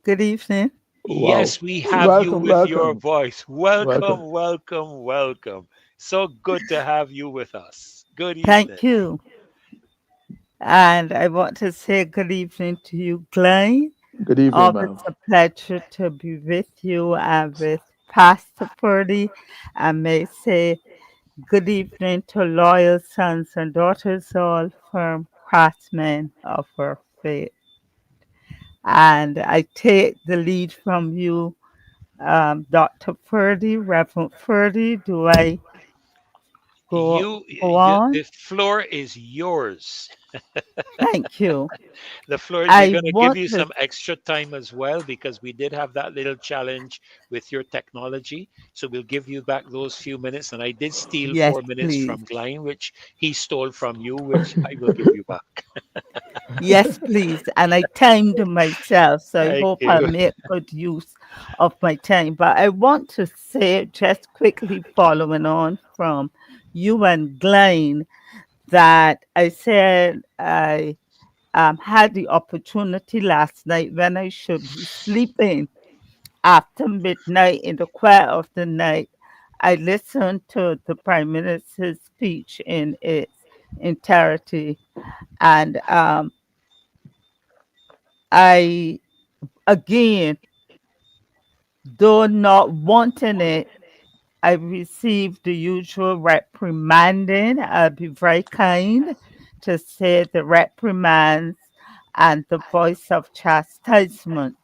Good evening. Wow. Yes, we have you Welcome, with your welcome, voice. Welcome, welcome. welcome, welcome. So good to have you with us. Good evening. Thank you. And I want to say good evening to you, Glenn. Good evening, Always ma'am. a pleasure to be with you and with Pastor Purdy. I may say good evening to loyal sons and daughters, all firm craftsmen of our faith. And I take the lead from you, Dr. Purdy, Reverend Purdy. Do I go The on? floor is yours. Thank you. The floor, we're I going to give want you to, some extra time as well because we did have that little challenge with your technology. So we'll give you back those few minutes. And I did steal yes, 4 minutes please. from Glenn, which he stole from you, which I will give you back. Yes, please. And I timed myself, so I Thank hope I you. make good use of my time. But I want to say, just quickly following on from you and Glenn, that I said I had the opportunity last night when I should be sleeping after midnight in the quiet of the night. I listened to the Prime Minister's speech in its entirety, and I again, though not wanting it, I received the usual reprimanding. I'll be very kind to say the reprimands and the voice of chastisement.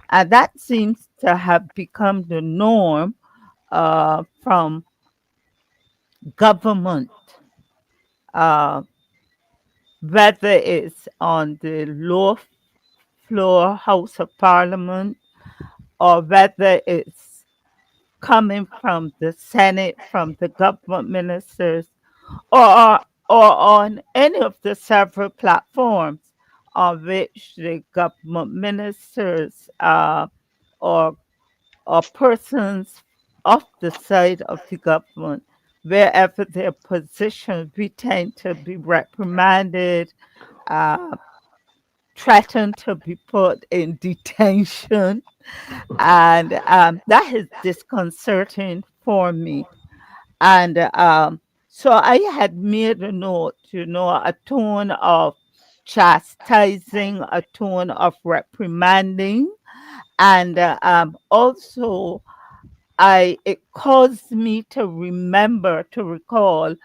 And that seems to have become the norm from government, uh, whether it's on the lower floor House of Parliament or whether it's coming from the Senate, from the government ministers, or on any of the several platforms on which the government ministers or persons of the side of the government, wherever their position, we tend to be reprimanded, uh, threatened to be put in detention, and that is disconcerting for me. And so I had made a note, a tone of chastising, a tone of reprimanding, and also it caused me to remember, to recall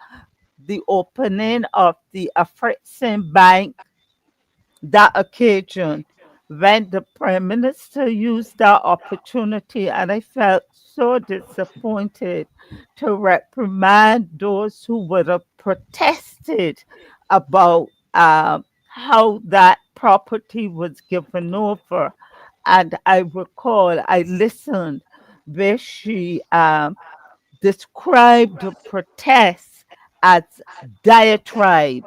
the opening of the Afritsen Bank, that occasion when the prime minister used that opportunity, and I felt so disappointed to reprimand those who would have protested about how that property was given over. And I recall I listened where she described the protests as diatribe.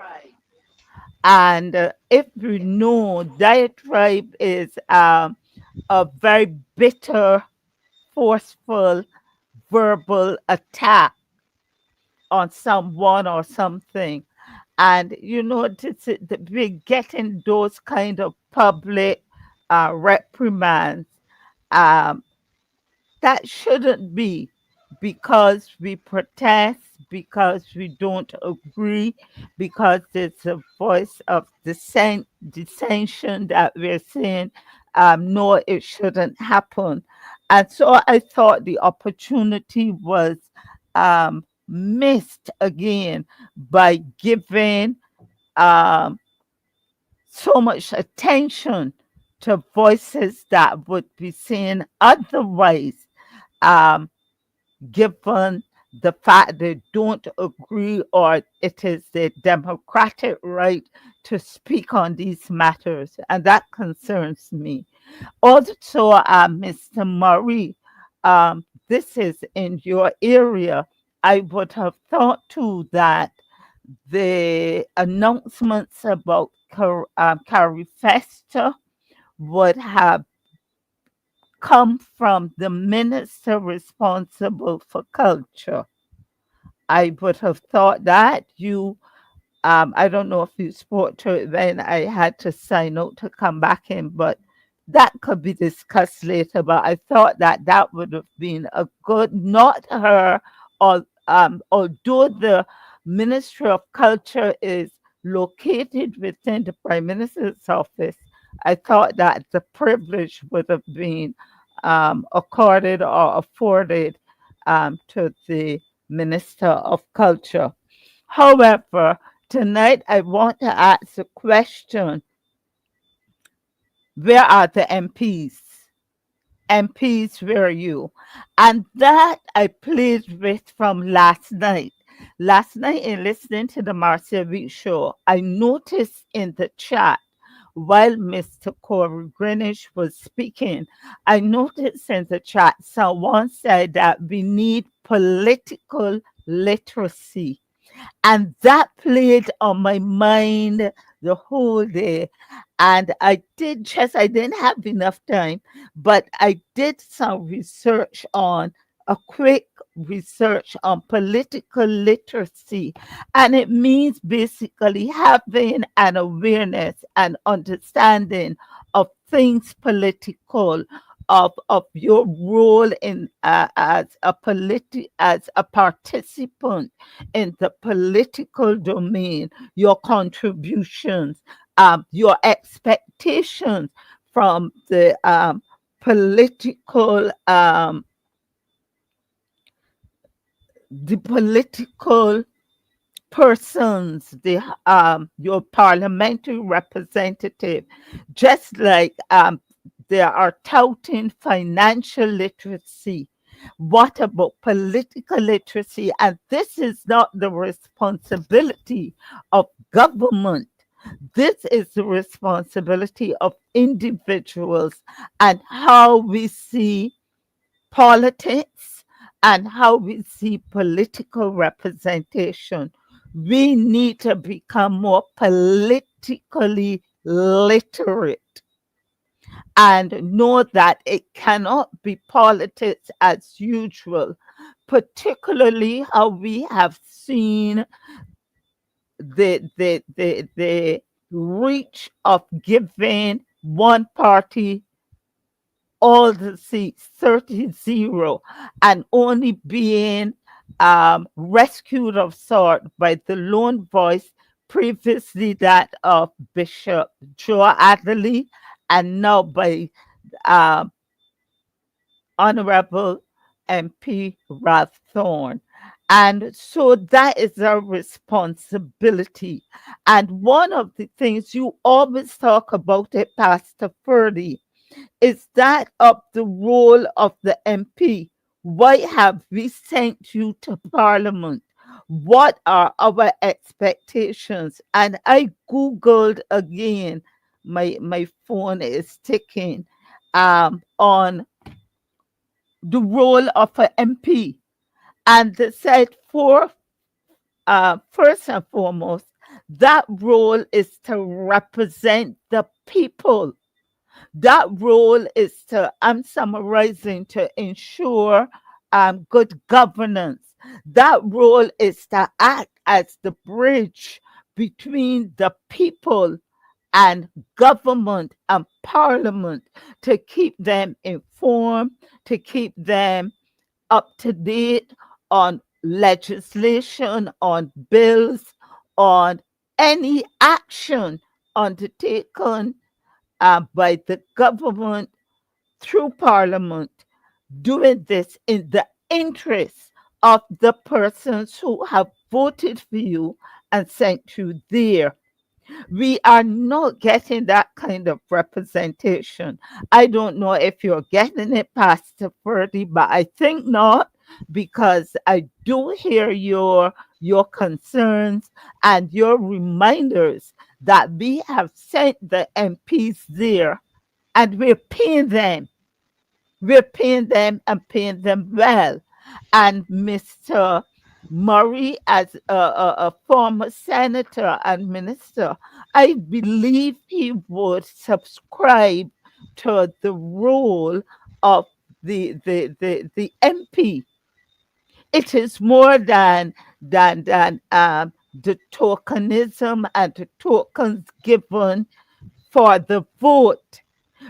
And if you know, diatribe is a very bitter, forceful verbal attack on someone or something. And we're getting those kind of public reprimands. Um, that shouldn't be, because we protest, because we don't agree, because it's a voice of dissension that we're saying, no, it shouldn't happen. And so I thought the opportunity was missed again by giving um, so much attention to voices that would be saying otherwise, um, given the fact they don't agree, or it is their democratic right to speak on these matters. And that concerns me. Also, Mr. Murray, this is in your area. I would have thought too that the announcements about Carrie Fester would have come from the minister responsible for culture. I would have thought that I don't know if you spoke to it when I had to sign out to come back in, but that could be discussed later, but I thought that that would have been a good, not her, or although the Ministry of Culture is located within the Prime Minister's office, I thought that the privilege would have been accorded or afforded to the Minister of Culture. However, tonight I want to ask a question: where are the MPs? MPs, where are you? And that I played with from last night. Last night, in listening to the Marcia Week show, I noticed in the chat while Mr. Corey Greenwich was speaking, I noticed in the chat someone said that we need political literacy. And that played on my mind the whole day. And I didn't have enough time, but I did some research on a quick research on political literacy. And it means basically having an awareness and understanding of things political, of your role in as a participant in the political domain, your contributions, your expectations from political the political persons, the your parliamentary representative, just like they are touting financial literacy. What about political literacy? And this is not the responsibility of government. This is the responsibility of individuals and how we see politics and how we see political representation. We need to become more politically literate and know that it cannot be politics as usual, particularly how we have seen the reach of giving one party all the seats, 30-0, and only being rescued of sort by the lone voice, previously that of Bishop Joe Adderley, and now by um, Honorable MP Ralph Thorne. And so that is our responsibility. And one of the things you always talk about it, Pastor Ferdy, is that of the role of the MP. Why have we sent you to Parliament? What are our expectations? And I Googled again, my phone is ticking, on the role of an MP. And they said, first and foremost, that role is to represent the people. That role is to, I'm summarizing, to ensure good governance. That role is to act as the bridge between the people and government and parliament, to keep them informed, to keep them up to date on legislation, on bills, on any action undertaken by the government through Parliament, doing this in the interest of the persons who have voted for you and sent you there. We are not getting that kind of representation. I don't know if you're getting it, Pastor Ferdy, but I think not, because I do hear your concerns and your reminders that we have sent the MPs there and we're paying them. We're paying them and paying them well. And Mr. Murray, as a former senator and minister, I believe he would subscribe to the role of the MP. It is more than the tokenism and the tokens given for the vote.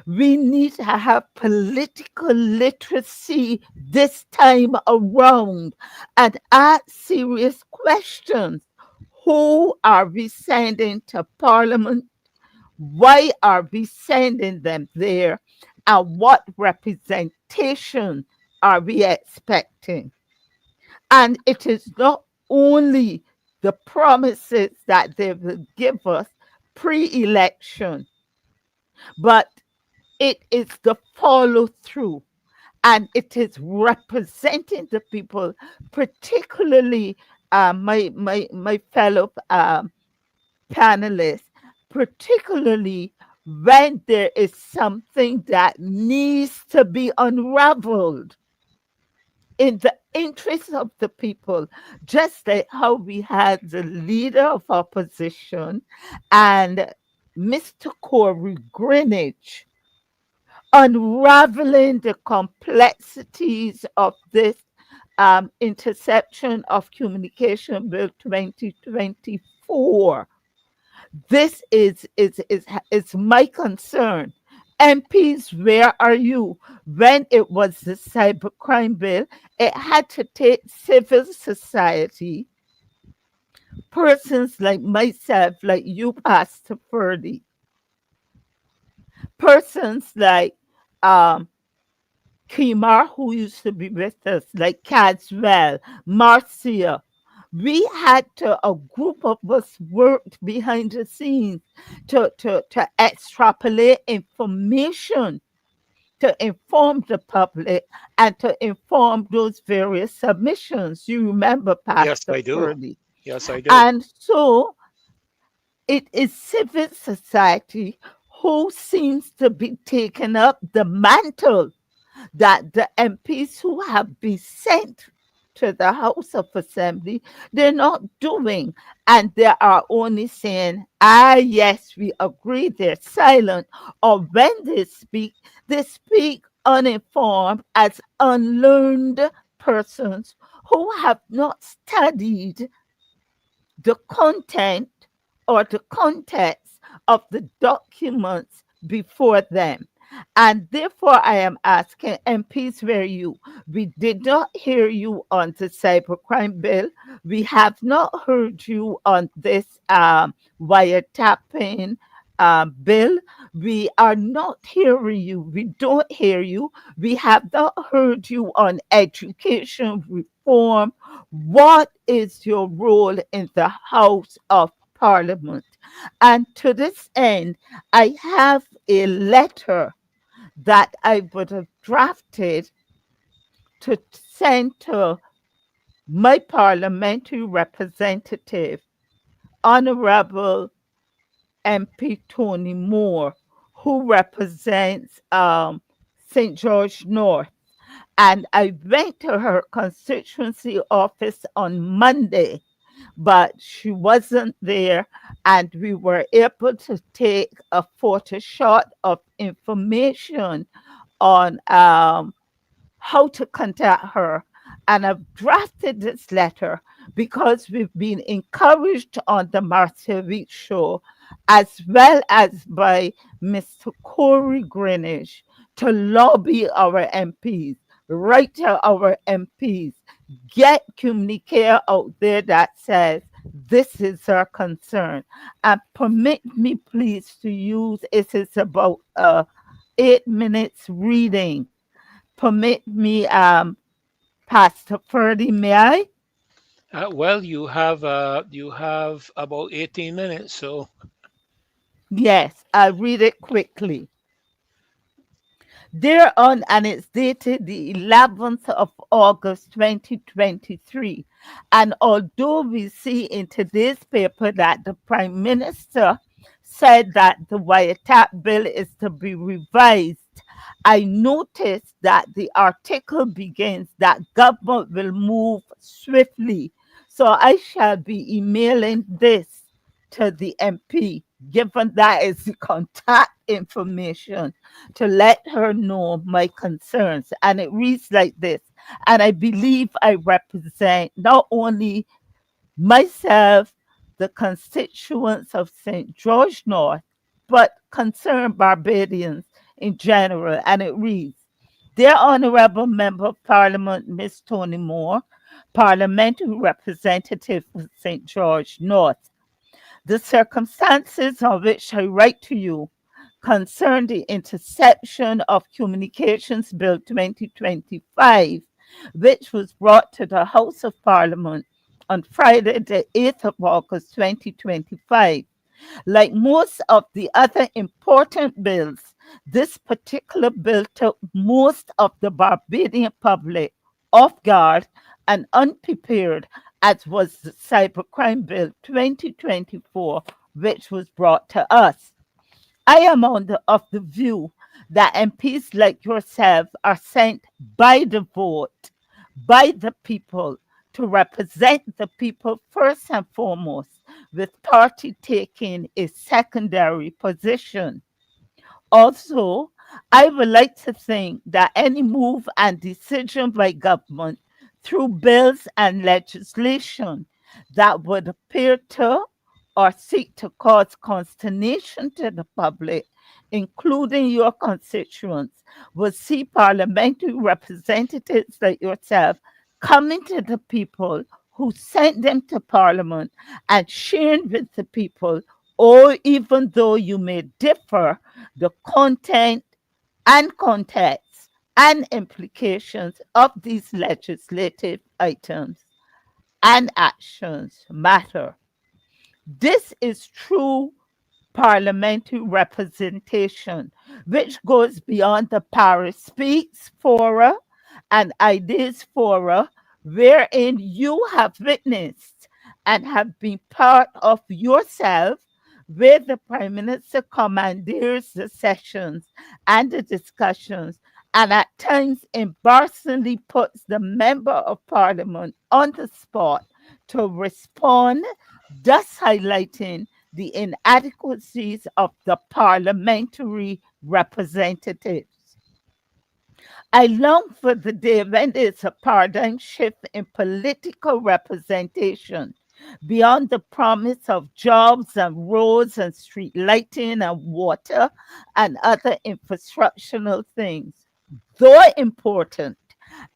We need to have political literacy this time around and ask serious questions. Who are we sending to Parliament? Why are we sending them there? And what representation are we expecting? And it is not only the promises that they will give us pre election, but it is the follow through, and it is representing the people, particularly my fellow panelists, particularly when there is something that needs to be unraveled in the interest of the people, just like how we had the leader of opposition and Mr. Corey Greenwich unraveling the complexities of this interception of communication bill 2024. This is my concern. MPs, where are you? When it was the cybercrime bill, it had to take civil society, persons like myself, like you, Pastor Purdy, persons like um, Kimar, who used to be with us, like Caswell, Marcia. We had to, a group of us worked behind the scenes to extrapolate information, to inform the public and to inform those various submissions. You remember, Yes, Pastor I do. Purdy. Yes, I do. And so it is civil society who seems to be taking up the mantle that the MPs who have been sent to the House of Assembly, they're not doing. And they are only saying, ah, yes, we agree, they're silent. Or when they speak uninformed as unlearned persons who have not studied the content or the context of the documents before them. And therefore, I am asking MPs where you. We did not hear you on the cybercrime bill. We have not heard you on this wiretapping bill. We are not hearing you. We don't hear you. We have not heard you on education reform. What is your role in the House of Parliament? And to this end, I have a letter that I would have drafted to send to my parliamentary representative, Honorable MP Tony Moore, who represents St. George North. And I went to her constituency office on Monday, but she wasn't there. And we were able to take a photo shot of information on how to contact her. And I've drafted this letter because we've been encouraged on the Marcia Week show, as well as by Mr. Corey Greenwich, to lobby our MPs, write to our MPs, get communique out there that says this is our concern. And permit me, please, to use it is about 8 minutes reading. Permit me, Pastor Ferdy, may I? Well, you have about 18 minutes, so Yes, I'll read it quickly. Thereon, and it's dated the 11th of August 2023. And although we see in today's paper that the Prime Minister said that the wiretap bill is to be revised, I noticed that the article begins that government will move swiftly. So I shall be emailing this to the MP, given that is the contact information, to let her know my concerns. And it reads like this. And I believe I represent not only myself, the constituents of St. George North, but concerned Barbadians in general, and it reads, Dear Honorable Member of Parliament, Miss Tony Moore, Parliamentary Representative for St. George North, the circumstances on which I write to you concern the interception of Communications Bill 2025, which was brought to the House of Parliament on Friday, the 8th of August 2025. Like most of the other important bills, this particular bill took most of the Barbadian public off guard and unprepared, as was the Cybercrime Bill 2024, which was brought to us. I am of the view that MPs like yourself are sent by the vote, by the people, to represent the people first and foremost, with party taking a secondary position. Also, I would like to think that any move and decision by government through bills and legislation that would appear to or seek to cause consternation to the public, including your constituents, will see parliamentary representatives like yourself coming to the people who sent them to parliament and sharing with the people, or even though you may differ, the content and context and implications of these legislative items and actions matter. This is true parliamentary representation, which goes beyond the Paris Speaks Fora and Ideas Fora, wherein you have witnessed and have been part of yourself, where the Prime Minister commandeers the sessions and the discussions, and at times embarrassingly puts the Member of Parliament on the spot to respond, thus highlighting the inadequacies of the parliamentary representatives. I long for the day when there's a paradigm shift in political representation beyond the promise of jobs and roads and street lighting and water and other infrastructural things, though important,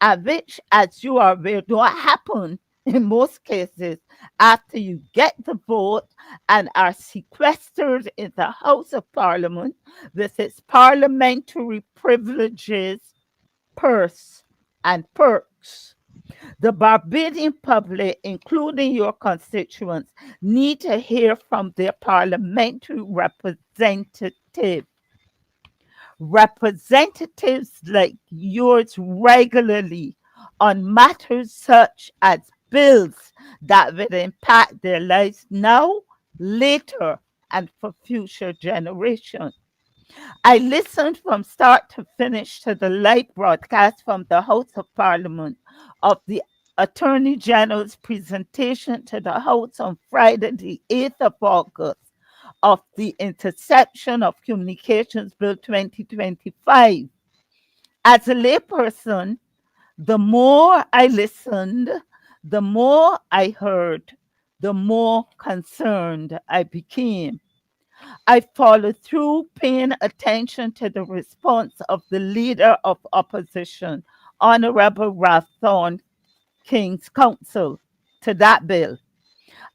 and which, as you are aware, do not happen in most cases after you get the vote and are sequestered in the House of Parliament with its parliamentary privileges, purse, and perks. The Barbadian public, including your constituents, need to hear from their parliamentary representatives like yours regularly on matters such as bills that will impact their lives now, later, and for future generations. I listened from start to finish to the live broadcast from the House of Parliament of the Attorney General's presentation to the House on Friday, the 8th of August, of the Interception of Communications Bill 2025. As a layperson, the more I listened, the more I heard, the more concerned I became. I followed through, paying attention to the response of the leader of opposition, Honorable Ralph Thorne King's counsel, to that bill.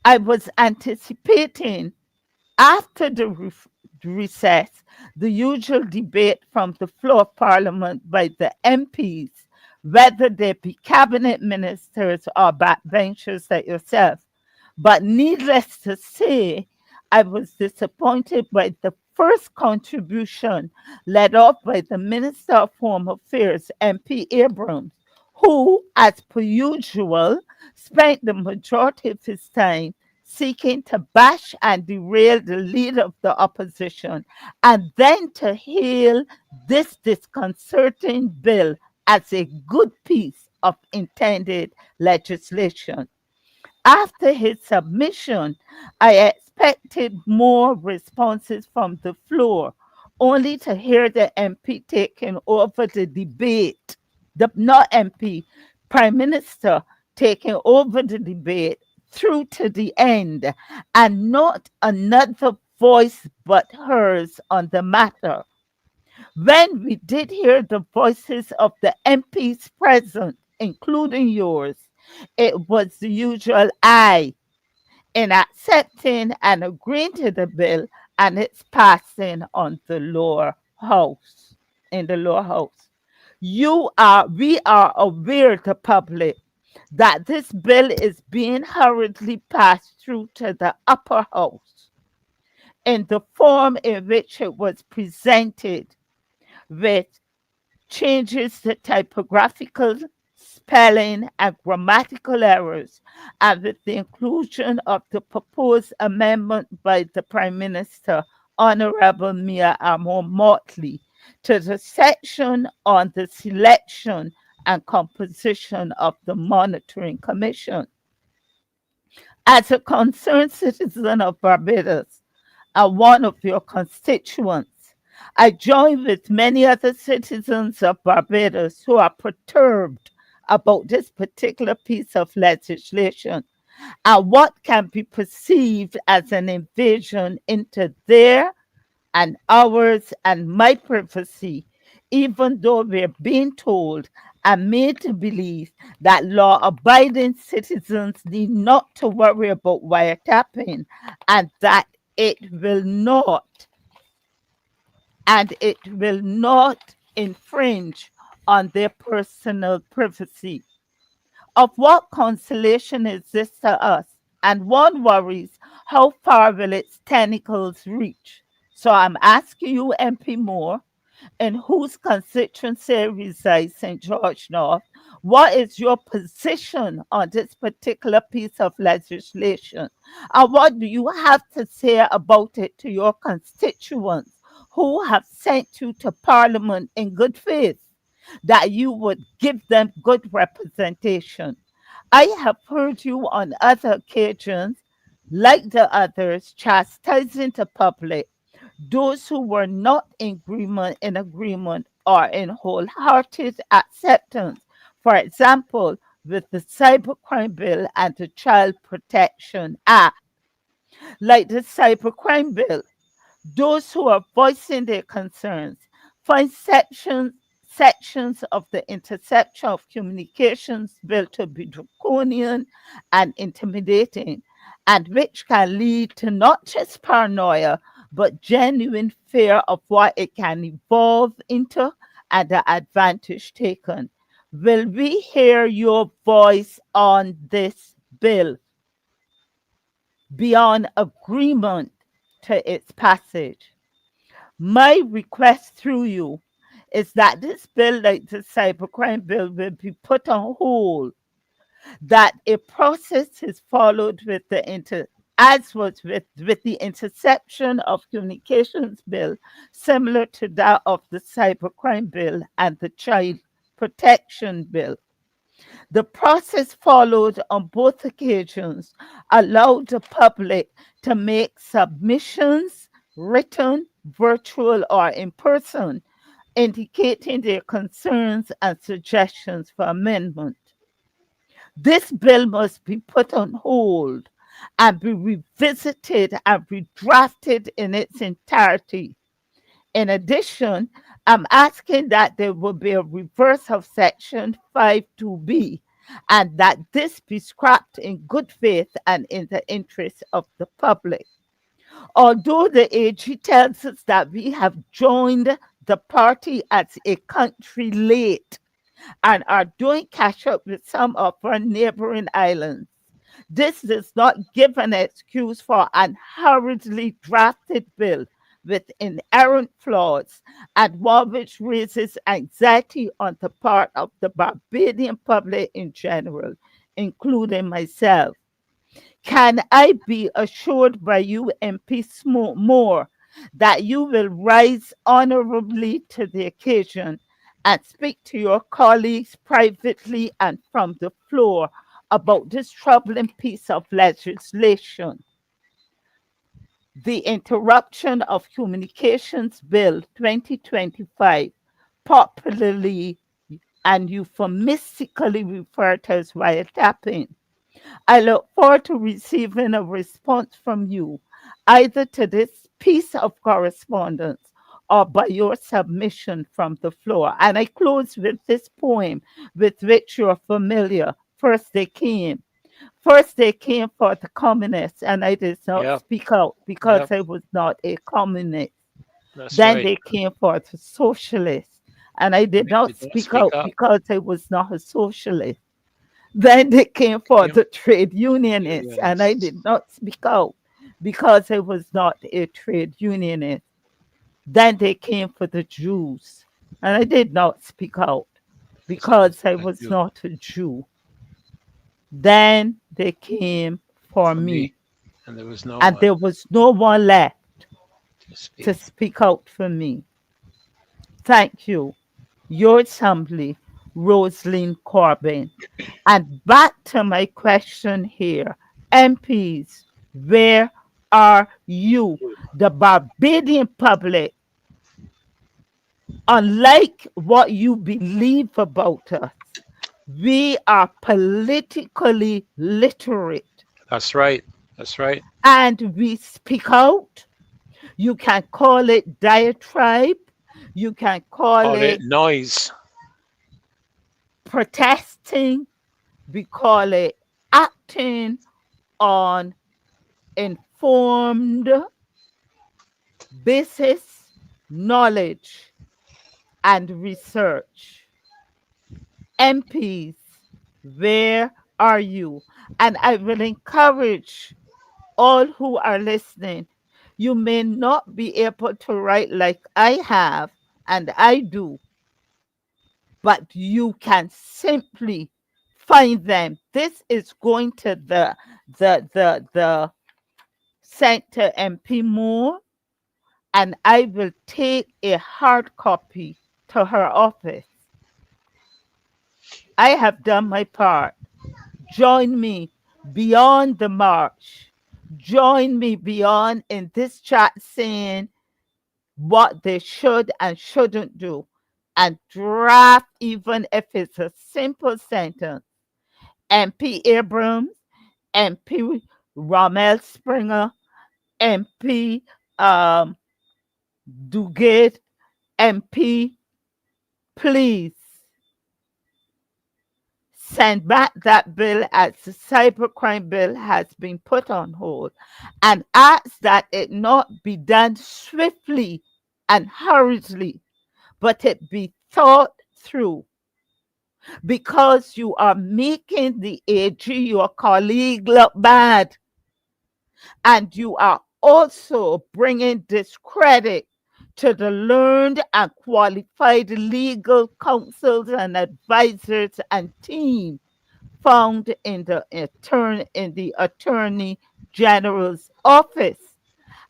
I was anticipating after the recess, the usual debate from the floor of Parliament by the MPs, whether they be cabinet ministers or backbenchers like yourself. But needless to say, I was disappointed by the first contribution led off by the Minister of Home Affairs, MP Abrams, who, as per usual, spent the majority of his time seeking to bash and derail the leader of the opposition, and then to hail this disconcerting bill as a good piece of intended legislation. After his submission, I expected more responses from the floor, only to hear the MP taking over the debate. The not MP, Prime Minister taking over the debate through to the end, and not another voice but hers on the matter. When we did hear the voices of the MPs present, including yours, it was the usual aye in accepting and agreeing to the bill and its passing on the lower house, in the lower house. We are aware, the public, that this bill is being hurriedly passed through to the upper house in the form in which it was presented, with changes to typographical, spelling, and grammatical errors, and with the inclusion of the proposed amendment by the Prime Minister, Honorable Mia Amor Motley, to the section on the selection and composition of the Monitoring Commission. As a concerned citizen of Barbados, one of your constituents, I join with many other citizens of Barbados who are perturbed about this particular piece of legislation and what can be perceived as an invasion into their and ours and my privacy, even though we're being told and made to believe that law abiding citizens need not to worry about wiretapping and that it will not it will not infringe on their personal privacy. Of what consolation is this to us? And one worries, how far will its tentacles reach? So I'm asking you, MP Moore, in whose constituency resides St. George North, what is your position on this particular piece of legislation? And what do you have to say about it to your constituents who have sent you to Parliament in good faith, that you would give them good representation? I have heard you on other occasions, like the others, chastising the public, those who were not in agreement or in wholehearted acceptance. For example, with the Cybercrime Bill and the Child Protection Act. Like the Cybercrime Bill, those who are voicing their concerns find sections of the Interception of Communications Bill to be draconian and intimidating, and which can lead to not just paranoia, but genuine fear of what it can evolve into and the advantage taken. Will we hear your voice on this bill beyond agreement to its passage? My request through you is that this bill, like the cybercrime bill, will be put on hold, that a process is followed with the as was with the interception of communications bill, similar to that of the cybercrime bill and the child protection bill. The process followed on both occasions allowed the public to make submissions, written, virtual, or in person, indicating their concerns and suggestions for amendment. This bill must be put on hold and be revisited and redrafted in its entirety. In addition, I'm asking that there will be a reverse of Section 52B and that this be scrapped in good faith and in the interest of the public. Although the AG tells us that we have joined the party as a country late and are doing catch up with some of our neighboring islands, this does not give an excuse for an hurriedly drafted bill with inherent flaws and one which raises anxiety on the part of the Barbadian public in general, including myself. Can I be assured by you, MP Moore, that you will rise honorably to the occasion and speak to your colleagues privately and from the floor about this troubling piece of legislation, the Interruption of Communications Bill 2025, popularly and euphemistically referred to as wiretapping? I look forward to receiving a response from you, either to this piece of correspondence or by your submission from the floor. And I close with this poem with which you're familiar. First they came for the communists, and I did not Yeah. speak out Yeah. because I was not a communist. That's Then right. they came for the socialists, and I And did they not did not speak speak out up. because I was not a socialist. Then they came for Yeah. the trade unionists, and I Unionists. did not speak out because I was not a trade unionist. Then they came for the Jews, and I did not speak out Because it because wasn't I a was Jew. not a Jew. Then they came for For me. me, And there was no and one there was no one left to to speak. speak out for me. Thank you. Yours humbly, Rosalind Corbin. And back to my question here, MPs, where are you? The Barbadian public, unlike what you believe about us, we are politically literate That's right. That's right. and we speak out. You can call it diatribe, you can call Call it it noise. protesting, we call it acting on informed basis, knowledge, and research. MPs, where are you? And I will encourage all who are listening. You may not be able to write like I have, and I do, but you can simply find them. This is going to the Center MP Moore, and I will take a hard copy to her office. I have done my part. Join me beyond the march. Join me beyond in this chat saying what they should and shouldn't do. And draft, even if it's a simple sentence. MP Abrams, MP Rommel Springer, MP Duguid, MP, please send back that bill as the cybercrime bill has been put on hold and ask that it not be done swiftly and hurriedly, but it be thought through because you are making the AG, your colleague, look bad. And you are also bringing discredit to the learned and qualified legal counsels and advisors and team found in the attorney general's office,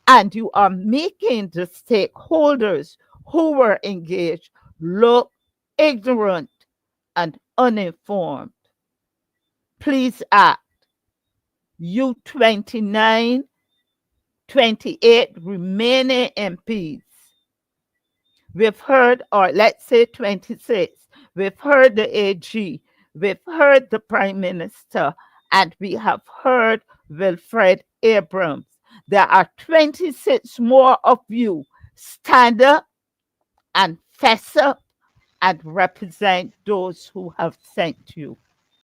and you are making the stakeholders who were engaged look ignorant and uninformed. Please act. You 29, 28 remaining MPs. We've heard, or let's say 26, we've heard the AG, we've heard the Prime Minister, and we have heard Wilfred Abrams. There are 26 more of you. Stand up and fess up and represent those who have sent you.